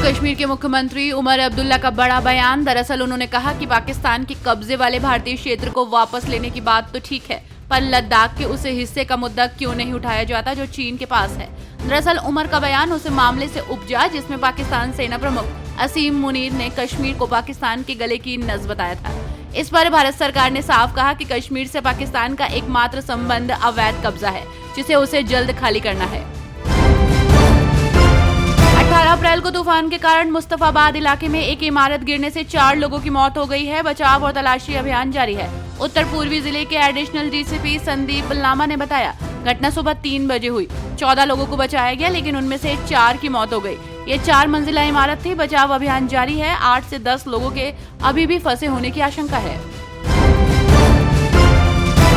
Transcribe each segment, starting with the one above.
कश्मीर के मुख्यमंत्री उमर अब्दुल्ला का बड़ा बयान। दरअसल उन्होंने कहा कि पाकिस्तान के कब्जे वाले भारतीय क्षेत्र को वापस लेने की बात तो ठीक है, पर लद्दाख के उस हिस्से का मुद्दा क्यों नहीं उठाया जाता जो चीन के पास है। दरअसल उमर का बयान उस मामले से उपजा जिसमें पाकिस्तान सेना प्रमुख असीम मुनीर ने कश्मीर को पाकिस्तान के गले की नस बताया था। इस पर भारत सरकार ने साफ कहा कि कश्मीर से पाकिस्तान का एकमात्र संबंध अवैध कब्जा है, जिसे उसे जल्द खाली करना है। 18 अप्रैल को तूफान के कारण मुस्तफाबाद इलाके में एक इमारत गिरने से 4 लोगों की मौत हो गई है। बचाव और तलाशी अभियान जारी है। उत्तर पूर्वी जिले के एडिशनल डीसीपी संदीप लामा ने बताया, घटना सुबह 3 बजे हुई। 14 लोगों को बचाया गया, लेकिन उनमें से 4 की मौत हो गई। ये 4 मंजिला इमारत थी। बचाव अभियान जारी है। 8 से 10 लोगों के अभी भी फंसे होने की आशंका है।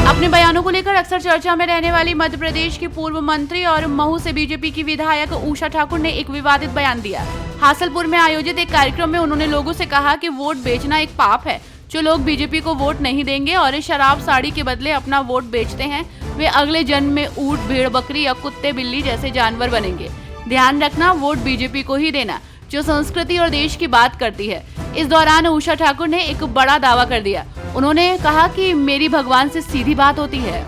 अपने बयानों को लेकर अक्सर चर्चा में रहने वाली मध्य प्रदेश की पूर्व मंत्री और महू से बीजेपी की विधायक उषा ठाकुर ने एक विवादित बयान दिया। हासलपुर में आयोजित एक कार्यक्रम में उन्होंने लोगों से कहा कि वोट बेचना एक पाप है। जो लोग बीजेपी को वोट नहीं देंगे और शराब साड़ी के बदले अपना वोट बेचते हैं, वे अगले जन्म में ऊंट, भेड़, बकरी या कुत्ते बिल्ली जैसे जानवर बनेंगे। ध्यान रखना, वोट बीजेपी को ही देना जो संस्कृति और देश की बात करती है। इस दौरान उषा ठाकुर ने एक बड़ा दावा कर दिया। उन्होंने कहा कि मेरी भगवान से सीधी बात होती है।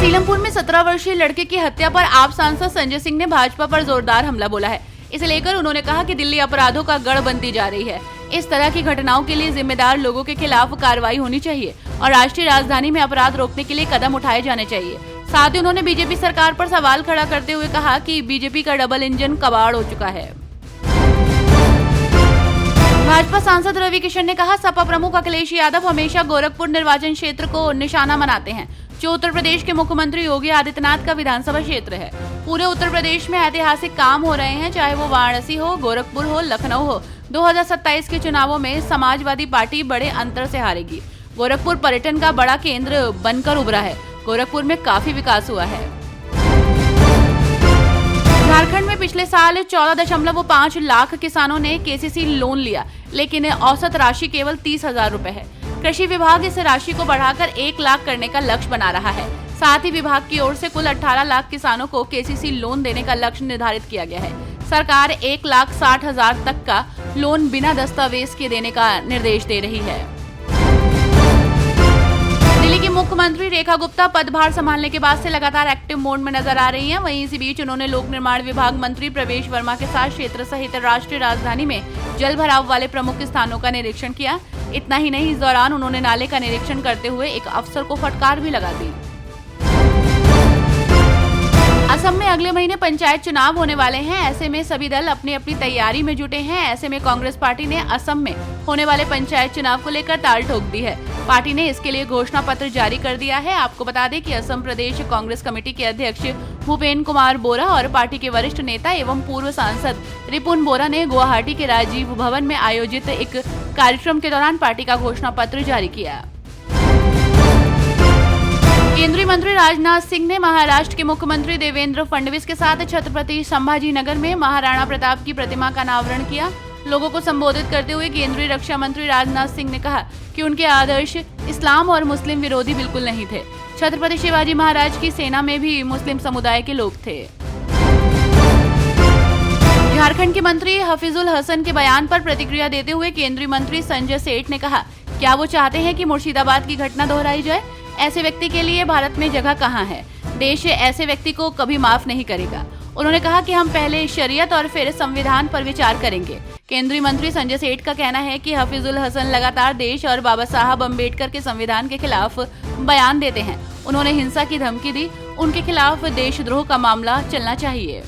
सीलमपुर में 17 वर्षीय लड़के की हत्या पर आप सांसद संजय सिंह ने भाजपा पर जोरदार हमला बोला है। इसे लेकर उन्होंने कहा कि दिल्ली अपराधों का गढ़ बनती जा रही है। इस तरह की घटनाओं के लिए जिम्मेदार लोगों के खिलाफ कार्रवाई होनी चाहिए और राष्ट्रीय राजधानी में अपराध रोकने के लिए कदम उठाए जाने चाहिए। साथ ही उन्होंने बीजेपी सरकार पर सवाल खड़ा करते हुए कहा कि बीजेपी का डबल इंजन कबाड़ हो चुका है। भाजपा सांसद रवि किशन ने कहा, सपा प्रमुख अखिलेश यादव हमेशा गोरखपुर निर्वाचन क्षेत्र को निशाना बनाते हैं, जो उत्तर प्रदेश के मुख्यमंत्री योगी आदित्यनाथ का विधानसभा क्षेत्र है। पूरे उत्तर प्रदेश में ऐतिहासिक काम हो रहे हैं, चाहे वो वाराणसी हो, गोरखपुर हो, लखनऊ हो। 2027 के चुनावों में समाजवादी पार्टी बड़े अंतर से हारेगी। गोरखपुर पर्यटन का बड़ा केंद्र बनकर उभरा है। गोरखपुर में काफी विकास हुआ है। झारखंड में पिछले साल 14.5 लाख किसानों ने केसीसी लोन लिया, लेकिन औसत राशि केवल 30,000 रुपए है। कृषि विभाग इस राशि को बढ़ाकर 1 लाख करने का लक्ष्य बना रहा है। साथ ही विभाग की ओर से कुल 18 लाख किसानों को केसीसी लोन देने का लक्ष्य निर्धारित किया गया है। सरकार 1,60,000 तक का लोन बिना दस्तावेज के देने का निर्देश दे रही है। दिल्ली की मुख्यमंत्री रेखा गुप्ता पदभार संभालने के बाद से लगातार एक्टिव मोड में नजर आ रही हैं। वहीं इसी बीच उन्होंने लोक निर्माण विभाग मंत्री प्रवेश वर्मा के साथ क्षेत्र सहित राष्ट्रीय राजधानी में जल भराव वाले प्रमुख स्थानों का निरीक्षण किया। इतना ही नहीं, इस दौरान उन्होंने नाले का निरीक्षण करते हुए एक अफसर को फटकार भी लगा दी। असम में अगले महीने पंचायत चुनाव होने वाले हैं। ऐसे में सभी दल अपनी अपनी तैयारी में जुटे हैं। ऐसे में कांग्रेस पार्टी ने असम में होने वाले पंचायत चुनाव को लेकर ताल ठोक दी है। पार्टी ने इसके लिए घोषणा पत्र जारी कर दिया है। आपको बता दें कि असम प्रदेश कांग्रेस कमेटी के अध्यक्ष भूपेन कुमार बोरा और पार्टी के वरिष्ठ नेता एवं पूर्व सांसद रिपुन बोरा ने गुवाहाटी के राजीव भवन में आयोजित एक कार्यक्रम के दौरान पार्टी का घोषणा पत्र जारी किया। केंद्रीय मंत्री राजनाथ सिंह ने महाराष्ट्र के मुख्यमंत्री देवेंद्र फडणवीस के साथ छत्रपति संभाजी नगर में महाराणा प्रताप की प्रतिमा का अनावरण किया। लोगों को संबोधित करते हुए केंद्रीय रक्षा मंत्री राजनाथ सिंह ने कहा कि उनके आदर्श इस्लाम और मुस्लिम विरोधी बिल्कुल नहीं थे। छत्रपति शिवाजी महाराज की सेना में भी मुस्लिम समुदाय के लोग थे। झारखंड के मंत्री हफीजुल हसन के बयान पर प्रतिक्रिया देते हुए केंद्रीय मंत्री संजय सेठ ने कहा, क्या वो चाहते हैं कि मुर्शिदाबाद की घटना दोहराई जाए? ऐसे व्यक्ति के लिए भारत में जगह कहाँ है? देश ऐसे व्यक्ति को कभी माफ नहीं करेगा। उन्होंने कहा कि हम पहले शरीयत और फिर संविधान पर विचार करेंगे। केंद्रीय मंत्री संजय सेठ का कहना है कि हफीजुल हसन लगातार देश और बाबा साहब अम्बेडकर के संविधान के खिलाफ बयान देते हैं। उन्होंने हिंसा की धमकी दी। उनके खिलाफ देशद्रोह का मामला चलना चाहिए।